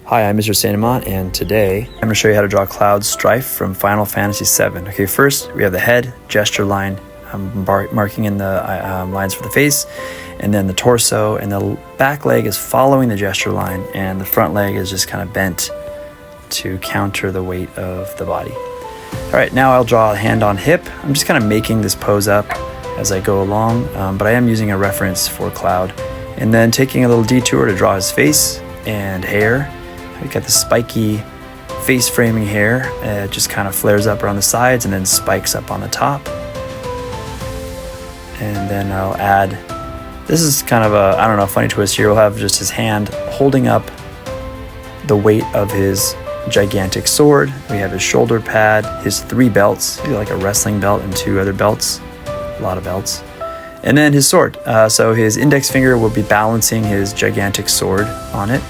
Hi, I'm Mr. Sainamont, and today I'm going to show you how to draw Cloud Strife from Final Fantasy VII. Okay, first we have the head, gesture line. I'm marking in the lines for the face, and then the torso, and the back leg is following the gesture line, and the front leg is just kind of bent to counter the weight of the body. All right, now I'll draw a hand on hip. I'm just kind of making this pose up as I go along, but I am using a reference for Cloud. And then taking a little detour to draw his face and hair. We got the spiky face framing hair. It just kind of flares up around the sides and then spikes up on the top. And then I'll add, this is kind of a, I don't know, funny twist here. We'll have just his hand holding up the weight of his gigantic sword. We have his shoulder pad, his 3 belts, like a wrestling belt and 2 other belts, a lot of belts. And then his sword. So his index finger will be balancing his gigantic sword on it.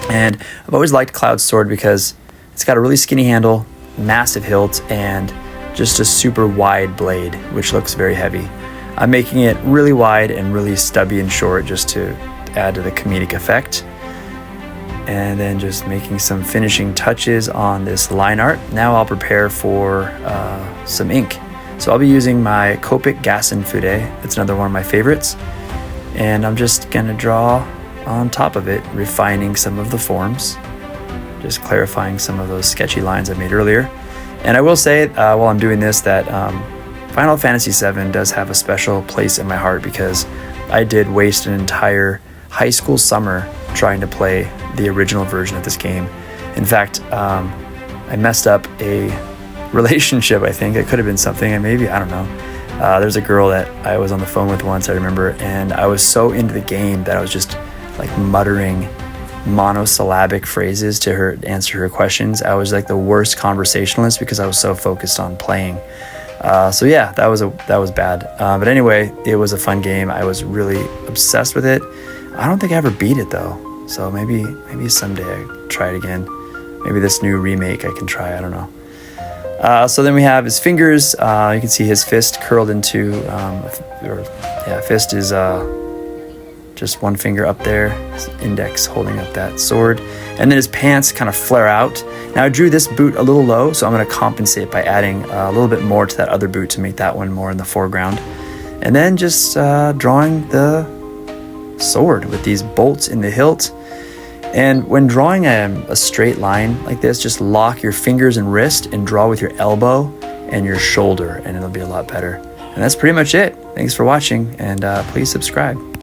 And I've always liked Cloud's sword because it's got a really skinny handle, massive hilt, and just a super wide blade, which looks very heavy. I'm making it really wide and really stubby and short just to add to the comedic effect. And then just making some finishing touches on this line art. Now I'll prepare for some ink. So I'll be using my Copic Gas and Fude. It's another one of my favorites. And I'm just gonna draw on top of it, refining some of the forms, just clarifying some of those sketchy lines I made earlier. And I will say while I'm doing this that Final Fantasy VII does have a special place in my heart because I did waste an entire high school summer trying to play the original version of this game. In fact, I messed up a relationship, I think. It could have been something, and maybe, I don't know. There's a girl that I was on the phone with once, I remember, and I was so into the game that I was just like muttering monosyllabic phrases to her, answer her questions. I was like the worst conversationalist because I was so focused on playing. So yeah, that was bad. But anyway, it was a fun game. I was really obsessed with it. I don't think I ever beat it though. So maybe someday I try it again. Maybe this new remake I can try, I don't know. So then we have his fingers. You can see his fist curled into, fist is just one finger up there, his index holding up that sword. And then his pants kind of flare out. Now I drew this boot a little low, so I'm gonna compensate by adding a little bit more to that other boot to make that one more in the foreground. And then just drawing the sword with these bolts in the hilt. And when drawing a straight line like this, just lock your fingers and wrist and draw with your elbow and your shoulder, and it'll be a lot better. And that's pretty much it. Thanks for watching, and please subscribe.